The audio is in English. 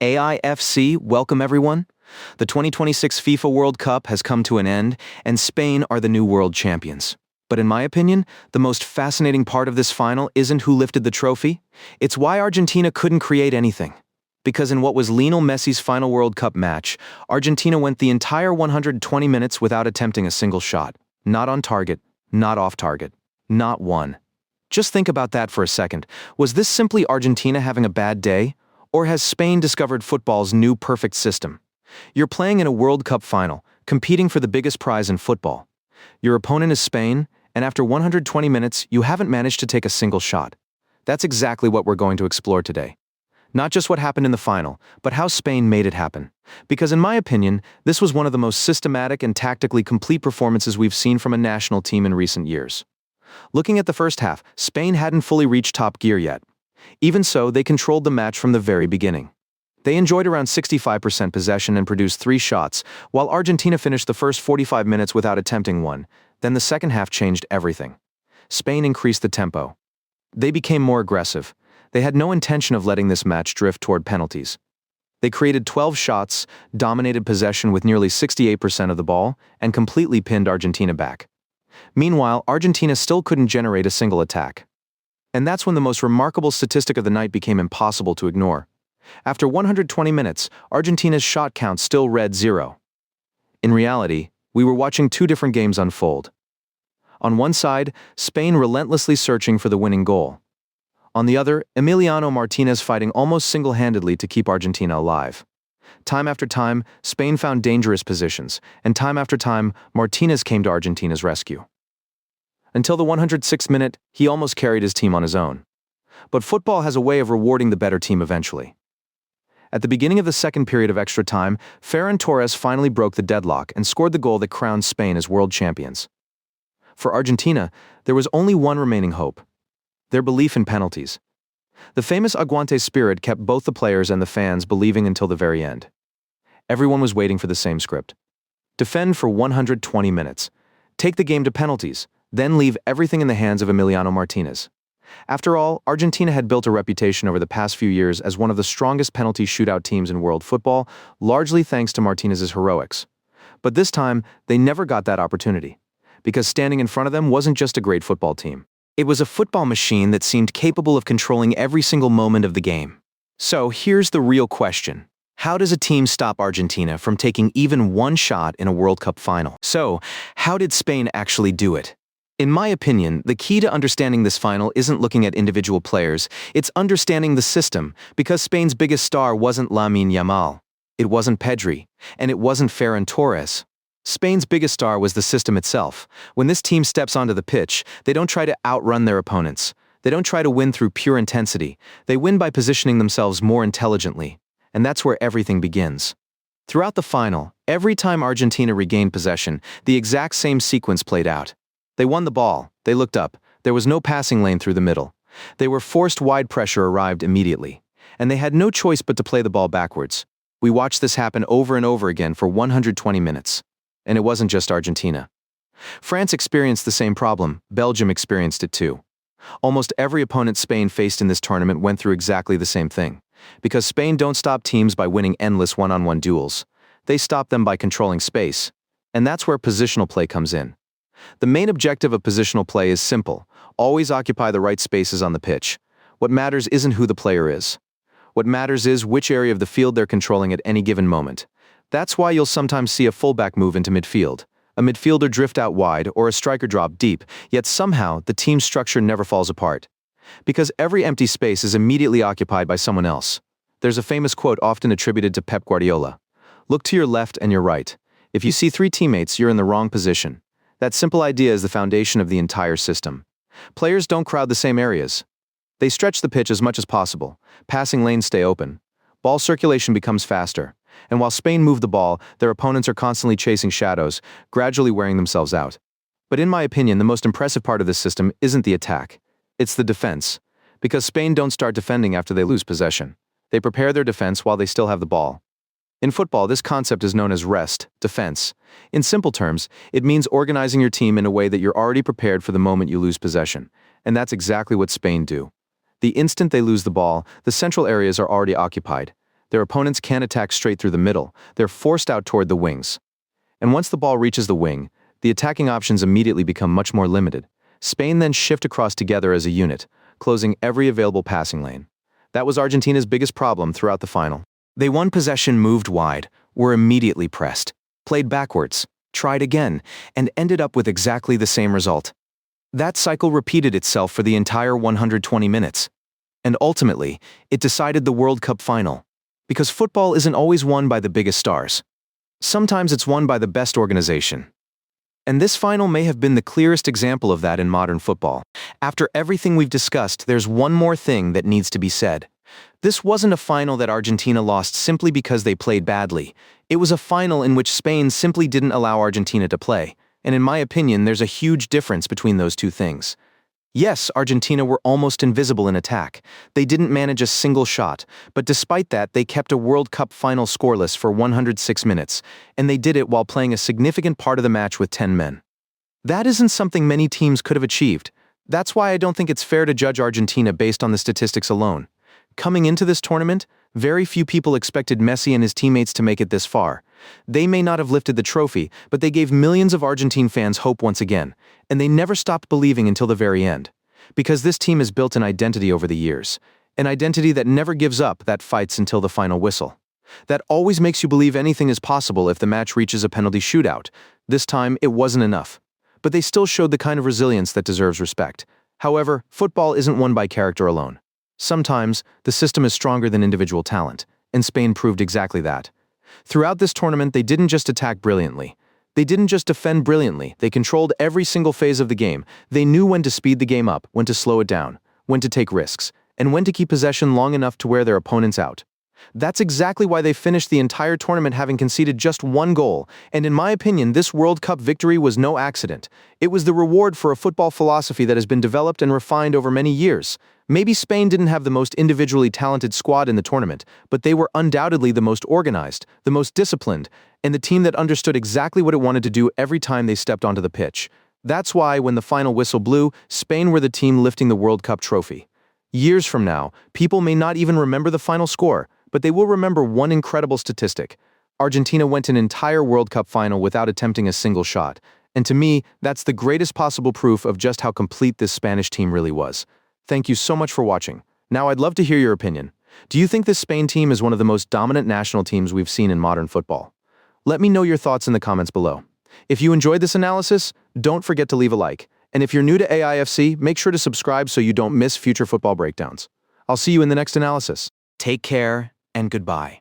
AIFC, welcome everyone. The 2026 FIFA World Cup has come to an end, and Spain are the new world champions. But in my opinion, the most fascinating part of this final isn't who lifted the trophy, it's why Argentina couldn't create anything. Because in what was Lionel Messi's final World Cup match, Argentina went the entire 120 minutes without attempting a single shot. Not on target, not off target, not one. Just think about that for a second. Was this simply Argentina having a bad day? Or has Spain discovered football's new perfect system? You're playing in a World Cup final, competing for the biggest prize in football. Your opponent is Spain, and after 120 minutes, you haven't managed to take a single shot. That's exactly what we're going to explore today. Not just what happened in the final, but how Spain made it happen. Because in my opinion, this was one of the most systematic and tactically complete performances we've seen from a national team in recent years. Looking at the first half, Spain hadn't fully reached top gear yet. Even so, they controlled the match from the very beginning. They enjoyed around 65% possession and produced 3 shots, while Argentina finished the first 45 minutes without attempting one. Then the second half changed everything. Spain increased the tempo. They became more aggressive. They had no intention of letting this match drift toward penalties. They created 12 shots, dominated possession with nearly 68% of the ball, and completely pinned Argentina back. Meanwhile, Argentina still couldn't generate a single attack. And that's when the most remarkable statistic of the night became impossible to ignore. After 120 minutes, Argentina's shot count still read 0. In reality, we were watching 2 different games unfold. On one side, Spain relentlessly searching for the winning goal. On the other, Emiliano Martinez fighting almost single-handedly to keep Argentina alive. Time after time, Spain found dangerous positions, and time after time, Martinez came to Argentina's rescue. Until the 106th minute, he almost carried his team on his own. But football has a way of rewarding the better team eventually. At the beginning of the second period of extra time, Ferran Torres finally broke the deadlock and scored the goal that crowned Spain as world champions. For Argentina, there was only one remaining hope: their belief in penalties. The famous Aguante spirit kept both the players and the fans believing until the very end. Everyone was waiting for the same script. Defend for 120 minutes. Take the game to penalties. Then leave everything in the hands of Emiliano Martinez. After all, Argentina had built a reputation over the past few years as one of the strongest penalty shootout teams in world football, largely thanks to Martinez's heroics. But this time, they never got that opportunity. Because standing in front of them wasn't just a great football team. It was a football machine that seemed capable of controlling every single moment of the game. So here's the real question. How does a team stop Argentina from taking even one shot in a World Cup final? So, how did Spain actually do it? In my opinion, the key to understanding this final isn't looking at individual players, it's understanding the system, because Spain's biggest star wasn't Lamine Yamal, it wasn't Pedri, and it wasn't Ferran Torres. Spain's biggest star was the system itself. When this team steps onto the pitch, they don't try to outrun their opponents. They don't try to win through pure intensity. They win by positioning themselves more intelligently. And that's where everything begins. Throughout the final, every time Argentina regained possession, the exact same sequence played out. They won the ball, they looked up, there was no passing lane through the middle. They were forced wide pressure arrived immediately. And they had no choice but to play the ball backwards. We watched this happen over and over again for 120 minutes. And it wasn't just Argentina. France experienced the same problem, Belgium experienced it too. Almost every opponent Spain faced in this tournament went through exactly the same thing. Because Spain don't stop teams by winning endless one-on-one duels. They stop them by controlling space. And that's where positional play comes in. The main objective of positional play is simple: always occupy the right spaces on the pitch. What matters isn't who the player is. What matters is which area of the field they're controlling at any given moment. That's why you'll sometimes see a fullback move into midfield, a midfielder drift out wide, or a striker drop deep, yet somehow the team's structure never falls apart. Because every empty space is immediately occupied by someone else. There's a famous quote often attributed to Pep Guardiola: "Look to your left and your right. If you see 3 teammates, you're in the wrong position." That simple idea is the foundation of the entire system. Players don't crowd the same areas. They stretch the pitch as much as possible. Passing lanes stay open. Ball circulation becomes faster. And while Spain moved the ball, their opponents are constantly chasing shadows, gradually wearing themselves out. But in my opinion, the most impressive part of this system isn't the attack. It's the defense. Because Spain don't start defending after they lose possession. They prepare their defense while they still have the ball. In football, this concept is known as rest, defense. In simple terms, it means organizing your team in a way that you're already prepared for the moment you lose possession. And that's exactly what Spain do. The instant they lose the ball, the central areas are already occupied. Their opponents can't attack straight through the middle, they're forced out toward the wings. And once the ball reaches the wing, the attacking options immediately become much more limited. Spain then shift across together as a unit, closing every available passing lane. That was Argentina's biggest problem throughout the final. They won possession, moved wide, were immediately pressed, played backwards, tried again, and ended up with exactly the same result. That cycle repeated itself for the entire 120 minutes. And ultimately, it decided the World Cup final. Because football isn't always won by the biggest stars. Sometimes it's won by the best organization. And this final may have been the clearest example of that in modern football. After everything we've discussed, there's one more thing that needs to be said. This wasn't a final that Argentina lost simply because they played badly. It was a final in which Spain simply didn't allow Argentina to play. And in my opinion, there's a huge difference between those two things. Yes, Argentina were almost invisible in attack. They didn't manage a single shot, but despite that, they kept a World Cup final scoreless for 106 minutes, and they did it while playing a significant part of the match with 10 men. That isn't something many teams could have achieved. That's why I don't think it's fair to judge Argentina based on the statistics alone. Coming into this tournament, very few people expected Messi and his teammates to make it this far. They may not have lifted the trophy, but they gave millions of Argentine fans hope once again, and they never stopped believing until the very end. Because this team has built an identity over the years, an identity that never gives up, that fights until the final whistle. That always makes you believe anything is possible if the match reaches a penalty shootout. This time, it wasn't enough. But they still showed the kind of resilience that deserves respect. However, football isn't won by character alone. Sometimes, the system is stronger than individual talent, and Spain proved exactly that. Throughout this tournament, they didn't just attack brilliantly. They didn't just defend brilliantly, they controlled every single phase of the game. They knew when to speed the game up, when to slow it down, when to take risks, and when to keep possession long enough to wear their opponents out. That's exactly why they finished the entire tournament having conceded just one goal, and in my opinion, this World Cup victory was no accident. It was the reward for a football philosophy that has been developed and refined over many years. Maybe Spain didn't have the most individually talented squad in the tournament, but they were undoubtedly the most organized, the most disciplined, and the team that understood exactly what it wanted to do every time they stepped onto the pitch. That's why, when the final whistle blew, Spain were the team lifting the World Cup trophy. Years from now, people may not even remember the final score, but they will remember one incredible statistic. Argentina went an entire World Cup final without attempting a single shot. And to me, that's the greatest possible proof of just how complete this Spanish team really was. Thank you so much for watching. Now I'd love to hear your opinion. Do you think this Spain team is one of the most dominant national teams we've seen in modern football? Let me know your thoughts in the comments below. If you enjoyed this analysis, don't forget to leave a like. And if you're new to AIFC, make sure to subscribe so you don't miss future football breakdowns. I'll see you in the next analysis. Take care and goodbye.